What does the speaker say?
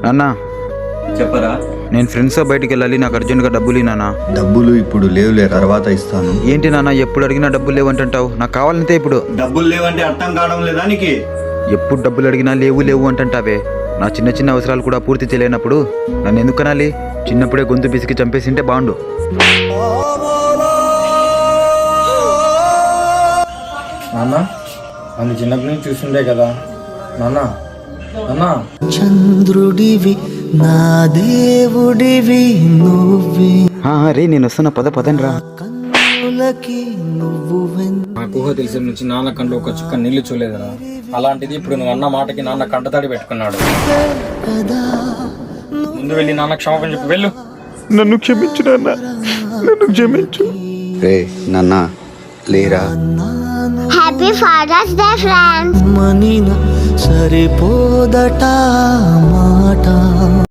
నాన్న చెప్పరా. నేను ఫ్రెండ్స్తో బయటికి వెళ్ళాలి, నాకు అర్జెంట్గా డబ్బులు నాన్న. డబ్బులు ఇప్పుడు లేవులే, తర్వాత ఇస్తాను. ఏంటి నాన్న ఎప్పుడు అడిగినా డబ్బులు లేవంటుంటావు? నాకు కావాలంతే ఇప్పుడు. డబ్బులు లేవంటే అర్థం కావడం లేదా నీకు? ఎప్పుడు డబ్బులు అడిగినా లేవు లేవు అంటుంటావే. నా చిన్న చిన్న అవసరాలు కూడా పూర్తి చేయలేనప్పుడు నన్ను ఎందుకు కనాలి? చిన్నప్పుడే గొంతు పిసికి చంపేసింటే బాగుండు. నాన్న నన్ను చిన్నప్పటి నుంచి చూస్తుండే కదా నాన్న. నాన్న చంద్రుడివి నా దేవుడివి నువ్వే, రే నేను వస్తున్నా, పదండి రా. కన్నులకి నువ్వు నాకు ఊహ తెలిసిన నుంచి నాన్న కంట్లో ఒక చుక్క నీళ్లు చూడలేదురా. అలాంటిది ఇప్పుడు నువ్వు అన్న మాటకి నాన్న కంటతడి పెట్టుకున్నాడు. కదా. ముందు వెళ్ళి నాన్న క్షమాపణ చెప్పి వెళ్ళు. నన్ను క్షమించు నాన్న, నన్ను క్షమించు. రే నాన్న లేరా. Happy Father's Day, friends. మనిన సరిపోదట మా